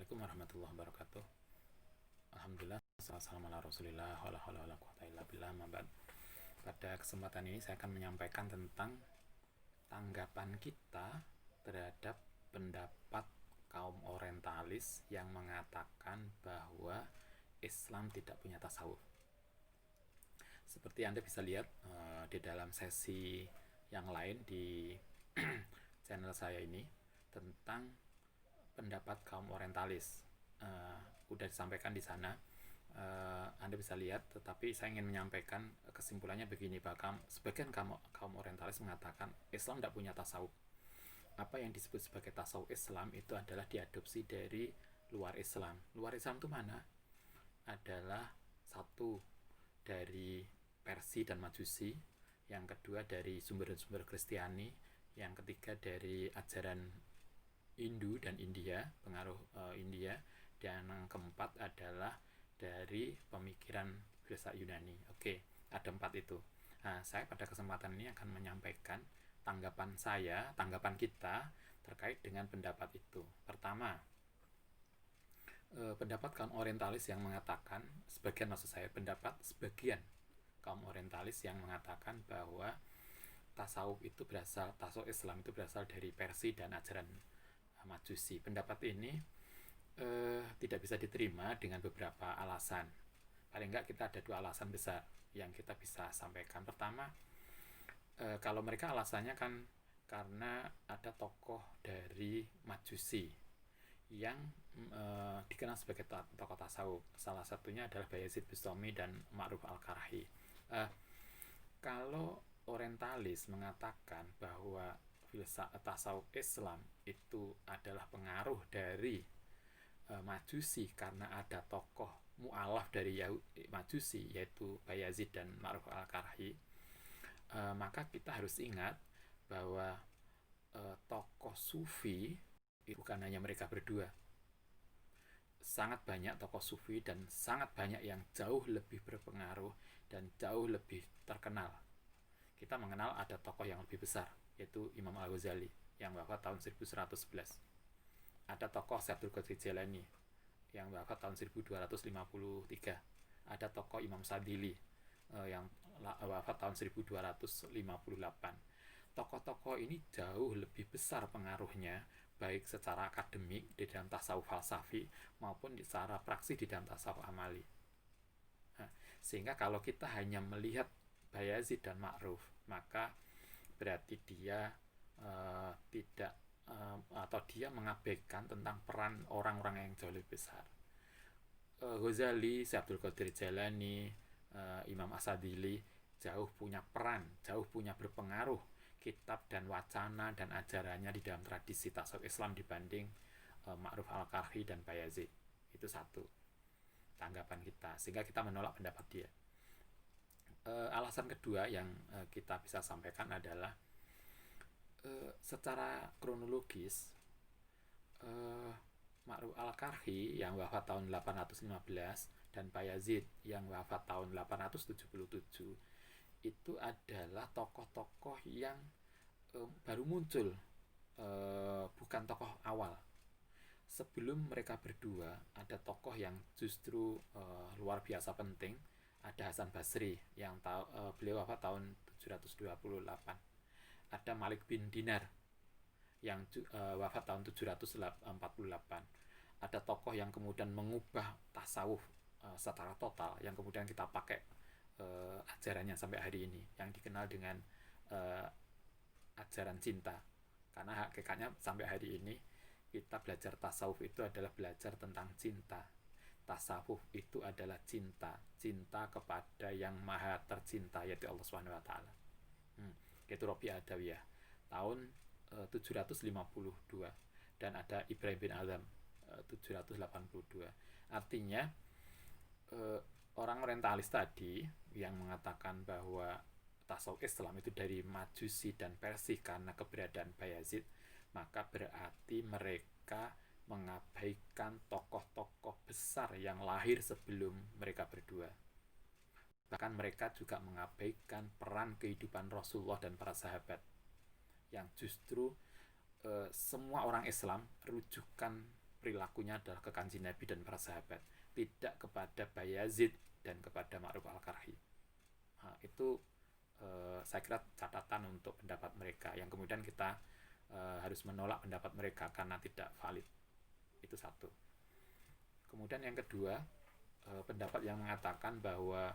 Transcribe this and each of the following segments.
Assalamualaikum warahmatullahi wabarakatuh. Alhamdulillah, assalamualaikum warahmatullahi wabarakatuh. Pada kesempatan ini saya akan menyampaikan tentang tanggapan kita terhadap pendapat kaum orientalis yang mengatakan bahwa Islam tidak punya tasawuf. Seperti Anda bisa lihat di dalam sesi yang lain di channel saya ini tentang pendapat kaum orientalis. Udah disampaikan di sana, Anda bisa lihat, tetapi saya ingin menyampaikan kesimpulannya begini, bahwa sebagian kaum orientalis mengatakan Islam tidak punya tasawuf. Apa yang disebut sebagai tasawuf Islam itu adalah diadopsi dari luar Islam. Luar Islam itu mana? Adalah satu dari Persia dan Majusi, yang kedua dari sumber-sumber Kristiani, yang ketiga dari ajaran Hindu dan India, pengaruh India, dan yang keempat adalah dari pemikiran filsafat Yunani. Oke, ada 4 itu. Nah, saya pada kesempatan ini akan menyampaikan tanggapan kita terkait dengan pendapat itu. Pertama, pendapat kaum orientalis yang mengatakan, sebagian kaum orientalis yang mengatakan bahwa tasawuf Islam itu berasal dari Persia dan ajaran Majusi. Pendapat ini tidak bisa diterima dengan beberapa alasan. Paling enggak kita ada 2 alasan besar yang kita bisa sampaikan. Pertama, kalau mereka alasannya kan karena ada tokoh dari Majusi yang dikenal sebagai tokoh tasawuf. Salah satunya adalah Bayezid Bustami dan Ma'ruf al-Karhi. Kalau orientalis mengatakan bahwa tasawuf Islam itu adalah pengaruh dari Majusi karena ada tokoh mu'alaf dari Majusi, yaitu Bayezid dan Ma'ruf al-Karhi, maka kita harus ingat bahwa tokoh sufi bukan hanya mereka berdua. Sangat banyak tokoh sufi dan sangat banyak yang jauh lebih berpengaruh dan jauh lebih terkenal. Kita mengenal ada tokoh yang lebih besar, yaitu Imam Al-Ghazali yang wafat tahun 1111. Ada tokoh Syekh Abdul Qadir Jailani yang wafat tahun 1253. Ada tokoh Imam Sadili yang wafat tahun 1258. Tokoh-tokoh ini jauh lebih besar pengaruhnya, baik secara akademik di dalam tasawuf falsafi maupun secara praksi di dalam tasawuf amali. Sehingga kalau kita hanya melihat Bayezid dan Ma'ruf, maka berarti dia tidak atau dia mengabaikan tentang peran orang-orang yang jauh lebih besar. Ghazali, Syekh Abdul Qadir Jailani, Imam Asadili jauh punya peran, jauh punya berpengaruh kitab dan wacana dan ajarannya di dalam tradisi tasawuf Islam dibanding Ma'ruf al-Karhi dan Bayezid. Itu satu tanggapan kita, sehingga kita menolak pendapat dia. Alasan kedua yang kita bisa sampaikan adalah secara kronologis Ma'ruf al-Karhi yang wafat tahun 815 dan Bayezid yang wafat tahun 877 itu adalah tokoh-tokoh yang baru muncul, bukan tokoh awal. Sebelum mereka berdua ada tokoh yang justru luar biasa penting. Ada Hasan Basri yang beliau wafat tahun 728. Ada Malik bin Dinar yang wafat tahun 748. Ada tokoh yang kemudian mengubah tasawuf secara total, yang kemudian kita pakai ajarannya sampai hari ini, yang dikenal dengan ajaran cinta. Karena hakikatnya sampai hari ini kita belajar tasawuf itu adalah belajar tentang cinta. Tasawuf itu adalah cinta kepada yang maha tercinta, yaitu Allah Subhanahu wa taala. Itu Robi Adawiyah tahun 752, dan ada Ibrahim bin Azam 782. Artinya orang orientalis tadi yang mengatakan bahwa tasawuf Islam itu dari Majusi dan Persia karena keberadaan Bayezid, maka berarti mereka mengabaikan tokoh-tokoh besar yang lahir sebelum mereka berdua. Bahkan mereka juga mengabaikan peran kehidupan Rasulullah dan para sahabat, yang justru semua orang Islam rujukan perilakunya adalah ke Kanjeng Nabi dan para sahabat, tidak kepada Bayazid dan kepada Ma'ruf al-Karhi. Itu saya kira catatan untuk pendapat mereka yang kemudian kita harus menolak pendapat mereka karena tidak valid. Itu satu. Kemudian yang kedua, pendapat yang mengatakan bahwa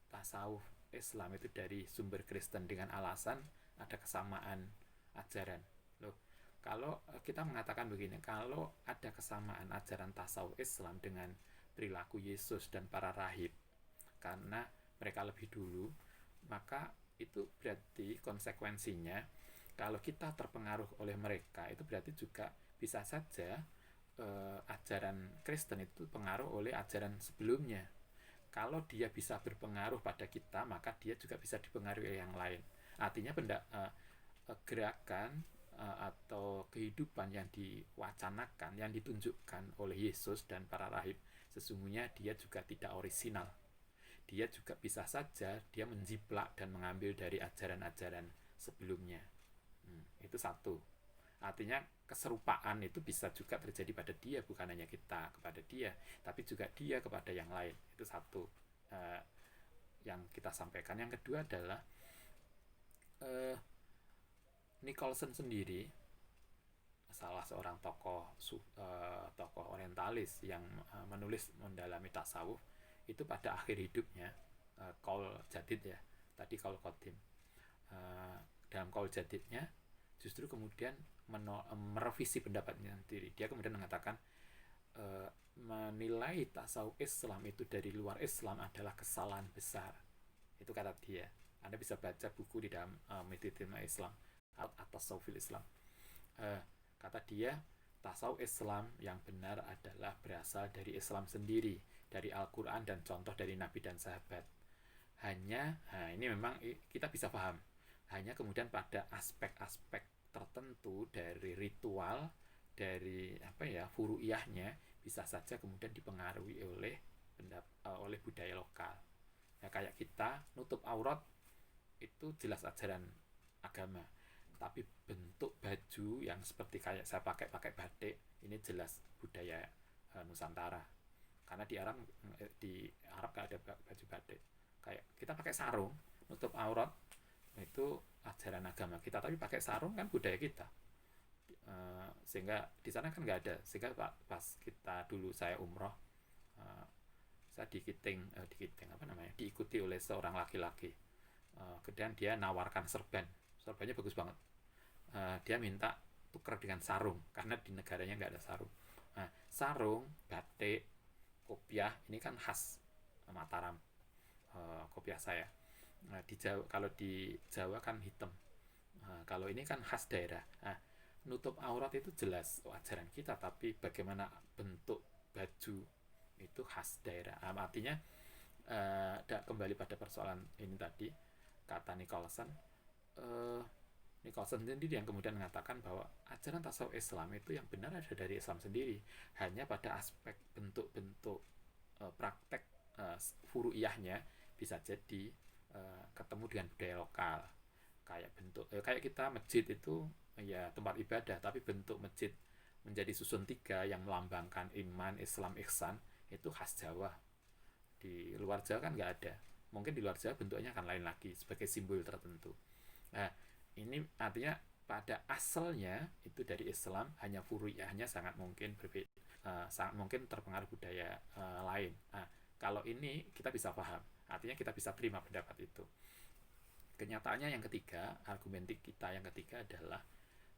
tasawuf Islam itu dari sumber Kristen dengan alasan ada kesamaan ajaran. Loh, kalau kita mengatakan begini, kalau ada kesamaan ajaran tasawuf Islam dengan perilaku Yesus dan para rahib karena mereka lebih dulu, maka itu berarti konsekuensinya kalau kita terpengaruh oleh mereka, itu berarti juga bisa saja ajaran Kristen itu pengaruh oleh ajaran sebelumnya. Kalau dia bisa berpengaruh pada kita, maka dia juga bisa dipengaruhi oleh yang lain. Artinya gerakan atau kehidupan yang diwacanakan, yang ditunjukkan oleh Yesus dan para rahib, sesungguhnya dia juga tidak orisinal. Dia juga bisa saja dia menjiplak dan mengambil dari ajaran-ajaran sebelumnya. Itu satu. Artinya keserupaan itu bisa juga terjadi pada dia, bukan hanya kita kepada dia, tapi juga dia kepada yang lain. Itu satu yang kita sampaikan. Yang kedua adalah Nicholson sendiri, salah seorang tokoh orientalis yang menulis mendalami tasawuf, itu pada akhir hidupnya, Qaul Jadid ya, tadi Qaul Qadim, dalam Qaul Jadidnya justru kemudian merevisi pendapatnya sendiri. Dia kemudian mengatakan menilai tasawuf Islam itu dari luar Islam adalah kesalahan besar. Itu kata dia. Anda bisa baca buku di dalam Metodisme Islam atau Tasawufil Islam. Kata dia, tasawuf Islam yang benar adalah berasal dari Islam sendiri, dari Al-Quran dan contoh dari Nabi dan sahabat. Hanya, ini memang kita bisa paham, hanya kemudian pada aspek-aspek tertentu dari ritual, dari furu'iyahnya, bisa saja kemudian dipengaruhi oleh budaya lokal. Ya, kayak kita nutup aurat itu jelas ajaran agama, tapi bentuk baju yang seperti kayak saya pakai batik ini jelas budaya Nusantara. Karena di Arab gak ada baju batik. Kayak kita pakai sarung nutup aurat itu ajaran agama kita, tapi pakai sarung kan budaya kita. Sehingga di sana kan nggak ada. Sehingga pas kita dulu saya umroh, saya diikuti oleh seorang laki-laki. Kemudian dia nawarkan serbannya bagus banget. Dia minta tukar dengan sarung karena di negaranya nggak ada sarung. Sarung, batik, kopiah ini kan khas Mataram, kopiah saya. Kalau di Jawa kan hitam. Kalau ini kan khas daerah. Nutup aurat itu jelas ajaran kita, tapi bagaimana bentuk baju itu khas daerah. Artinya kembali pada persoalan ini tadi, kata Nicholson sendiri yang kemudian mengatakan bahwa ajaran tasawuf Islam itu yang benar ada dari Islam sendiri, hanya pada aspek bentuk-bentuk praktek furu'iyahnya bisa jadi ketemu dengan budaya lokal. Kayak kita masjid itu ya tempat ibadah, tapi bentuk masjid menjadi susun 3 yang melambangkan iman, Islam, ihsan, itu khas Jawa. Di luar Jawa kan nggak ada. Mungkin di luar Jawa bentuknya akan lain lagi sebagai simbol tertentu. Ini artinya pada asalnya itu dari Islam, hanya furu'iyahnya sangat mungkin berbeda, sangat mungkin terpengaruh budaya lain. Kalau ini kita bisa paham, artinya kita bisa terima pendapat itu. Kenyataannya yang ketiga, argumentik kita yang ketiga adalah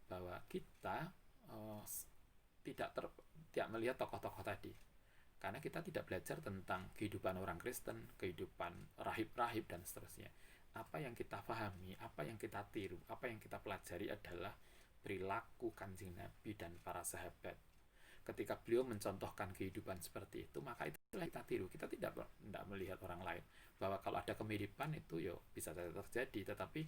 bahwa kita tidak melihat tokoh-tokoh tadi, karena kita tidak belajar tentang kehidupan orang Kristen, kehidupan rahib-rahib dan seterusnya. Apa yang kita pahami, apa yang kita tiru, apa yang kita pelajari adalah perilaku Kanjeng Nabi dan para sahabat. Ketika beliau mencontohkan kehidupan seperti itu, maka itulah kita tiru. Kita tidak melihat orang lain. Bahwa kalau ada kemiripan itu bisa terjadi, tetapi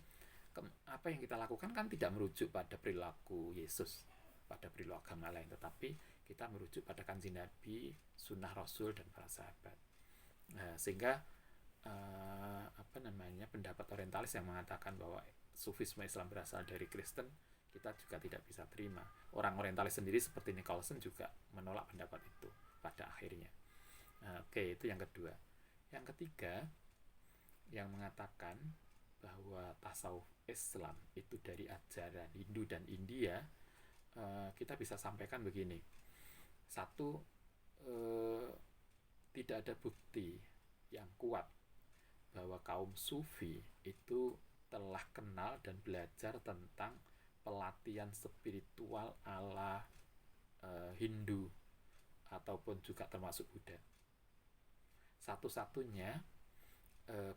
apa yang kita lakukan kan tidak merujuk pada perilaku Yesus, pada perilaku agama lain, tetapi kita merujuk pada Kanjeng Nabi, sunnah Rasul dan para sahabat. Sehingga pendapat orientalis yang mengatakan bahwa sufisme Islam berasal dari Kristen kita juga tidak bisa terima. Orang orientalis sendiri seperti Nicholson juga menolak pendapat itu pada akhirnya. Oke, itu yang kedua. Yang ketiga, yang mengatakan bahwa tasawuf Islam itu dari ajaran Hindu dan India, kita bisa sampaikan begini. Satu, tidak ada bukti yang kuat bahwa kaum Sufi itu telah kenal dan belajar tentang pelatihan spiritual ala Hindu ataupun juga termasuk Buddha. Satu-satunya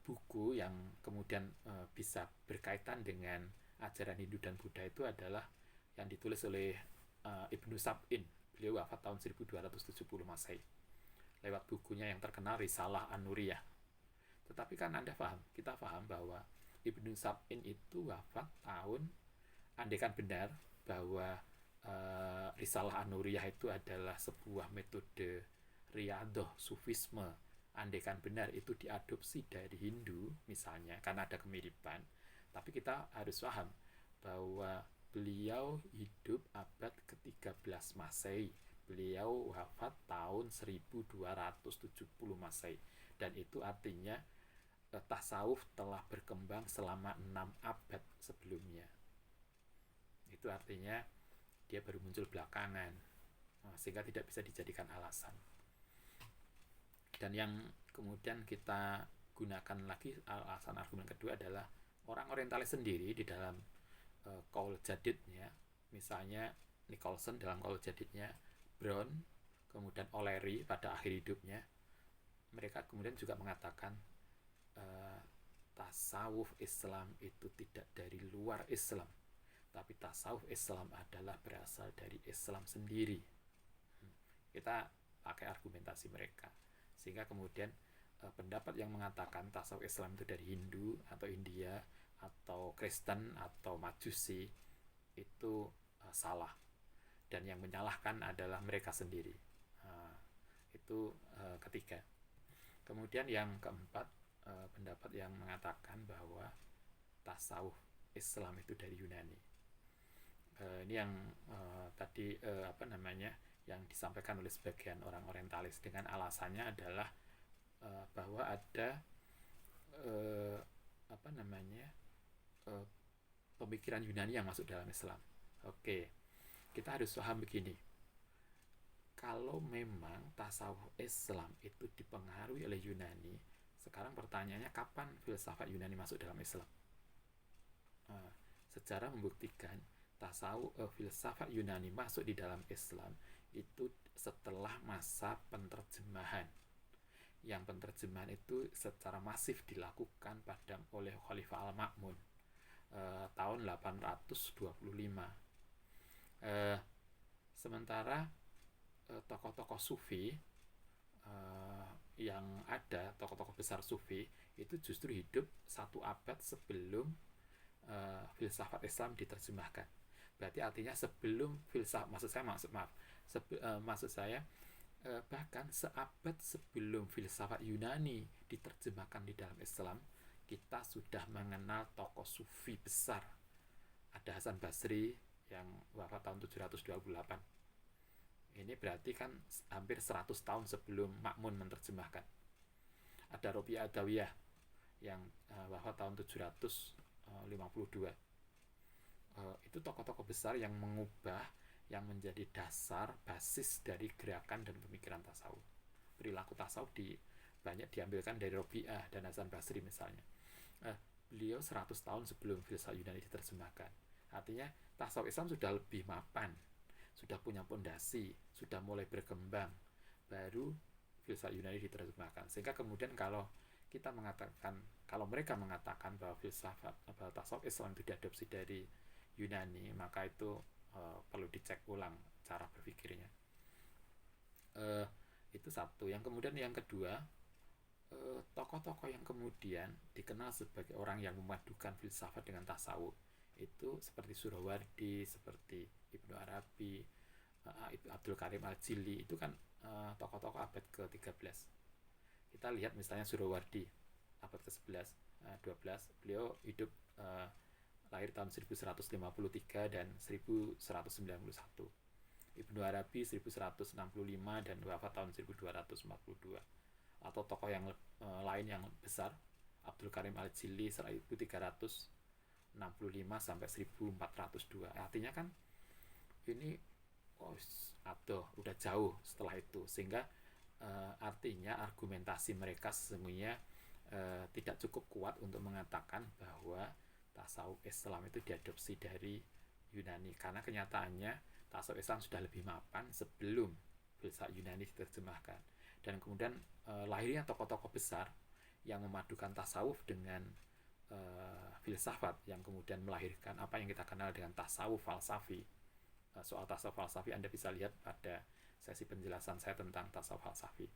buku yang kemudian bisa berkaitan dengan ajaran Hindu dan Buddha itu adalah yang ditulis oleh Ibnu Sab'in. Beliau wafat tahun 1270 Masehi lewat bukunya yang terkenal Risalah An-Nuriyah. Tetapi kan Anda paham, kita paham bahwa Ibnu Sab'in itu wafat tahun, andaikan benar bahwa Risalah An-Nuriyah itu adalah sebuah metode riyadhah sufisme, andaikan benar itu diadopsi dari Hindu misalnya, karena ada kemiripan, tapi kita harus paham bahwa beliau hidup abad ke-13 Masehi, beliau wafat tahun 1270 Masehi, dan itu artinya tasawuf telah berkembang selama 6 abad sebelumnya. Itu artinya dia baru muncul belakangan, sehingga tidak bisa dijadikan alasan. Dan yang kemudian kita gunakan lagi alasan argumen kedua adalah orang orientalis sendiri di dalam Qaul Jadidnya, misalnya Nicholson dalam Qaul Jadidnya, Brown, kemudian O'Leary pada akhir hidupnya, mereka kemudian juga mengatakan tasawuf Islam itu tidak dari luar Islam, tapi tasawuf Islam adalah berasal dari Islam sendiri. Kita pakai argumentasi mereka, sehingga kemudian pendapat yang mengatakan tasawuf Islam itu dari Hindu atau India atau Kristen atau Majusi itu salah, dan yang menyalahkan adalah mereka sendiri. Itu ketiga. Kemudian yang keempat, pendapat yang mengatakan bahwa tasawuf Islam itu dari Yunani. Ini yang tadi yang disampaikan oleh sebagian orang orientalis dengan alasannya adalah bahwa ada pemikiran Yunani yang masuk dalam Islam. Oke, kita harus paham begini. Kalau memang tasawuf Islam itu dipengaruhi oleh Yunani, sekarang pertanyaannya kapan filsafat Yunani masuk dalam Islam? Sejarah membuktikan filsafat Yunani masuk di dalam Islam itu setelah masa penterjemahan. Yang penterjemahan itu secara masif dilakukan oleh Khalifah Al-Ma'mun tahun 825. Sementara tokoh-tokoh Sufi yang ada, tokoh-tokoh besar Sufi itu justru hidup 1 abad sebelum filsafat Islam diterjemahkan. Berarti artinya sebelum bahkan seabad sebelum filsafat Yunani diterjemahkan di dalam Islam, kita sudah mengenal tokoh Sufi besar. Ada Hasan Basri yang wafat tahun 728. Ini berarti kan hampir 100 tahun sebelum Ma'mun menerjemahkan. Ada Robi Adawiyah yang wafat tahun 752. Itu tokoh-tokoh besar yang mengubah, yang menjadi dasar basis dari gerakan dan pemikiran tasawuf. Perilaku tasawuf banyak diambilkan dari Robi'ah dan Hasan Basri misalnya. Beliau 100 tahun sebelum filsafat Yunani diterjemahkan. Artinya tasawuf Islam sudah lebih mapan, sudah punya pondasi, sudah mulai berkembang, baru filsafat Yunani diterjemahkan. Sehingga kemudian kalau mereka mengatakan bahwa tasawuf Islam itu diadopsi dari Yunani, maka itu perlu dicek ulang cara berpikirnya. Itu satu. Yang kemudian yang kedua, tokoh-tokoh yang kemudian dikenal sebagai orang yang memadukan filsafat dengan tasawuf itu seperti Suhrawardi, seperti Ibnu Arabi, Abdul Karim Al-Jili, itu kan tokoh-tokoh abad ke-13. Kita lihat misalnya Suhrawardi abad ke-11, 12, beliau hidup lahir tahun 1153 dan 1191. Ibnu Arabi 1165 dan wafat tahun 1242. Atau tokoh yang lain yang besar, Abdul Karim Al-Jili 1365 sampai 1402. Artinya kan ini udah jauh setelah itu, sehingga artinya argumentasi mereka sesungguhnya tidak cukup kuat untuk mengatakan bahwa tasawuf Islam itu diadopsi dari Yunani, karena kenyataannya tasawuf Islam sudah lebih mapan sebelum filsafat Yunani diterjemahkan. Dan kemudian lahirnya tokoh-tokoh besar yang memadukan tasawuf dengan filsafat, yang kemudian melahirkan apa yang kita kenal dengan tasawuf falsafi. Soal tasawuf falsafi Anda bisa lihat pada sesi penjelasan saya tentang tasawuf falsafi.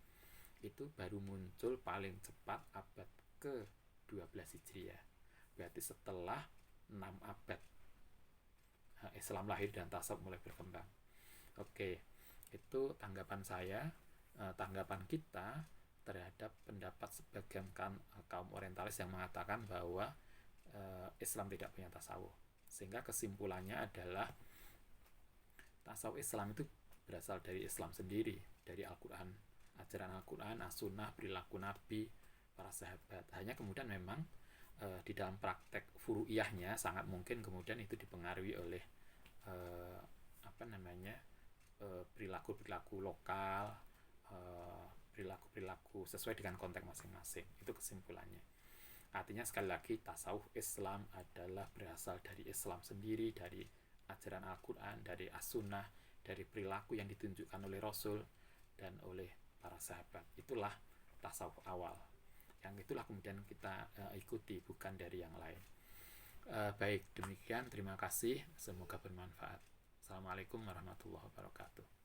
Itu baru muncul paling cepat abad ke-12 Hijriah. Berarti setelah 6 abad Islam lahir dan tasawuf mulai berkembang. Oke, itu tanggapan saya, tanggapan kita terhadap pendapat sebagian kaum orientalis yang mengatakan bahwa Islam tidak punya tasawuf. Sehingga kesimpulannya adalah tasawuf Islam itu berasal dari Islam sendiri, dari Al-Quran, ajaran Al-Quran, As-Sunnah, perilaku Nabi, para sahabat. Hanya kemudian memang di dalam praktek furu'iyahnya sangat mungkin kemudian itu dipengaruhi oleh perilaku-perilaku lokal, perilaku-perilaku sesuai dengan konteks masing-masing. Itu kesimpulannya. Artinya sekali lagi tasawuf Islam adalah berasal dari Islam sendiri, dari ajaran Al-Quran, dari As-Sunnah, dari perilaku yang ditunjukkan oleh Rasul dan oleh para sahabat. Itulah tasawuf awal, yang itulah kemudian kita ikuti, bukan dari yang lain. Baik, demikian, terima kasih, semoga bermanfaat. Assalamualaikum warahmatullahi wabarakatuh.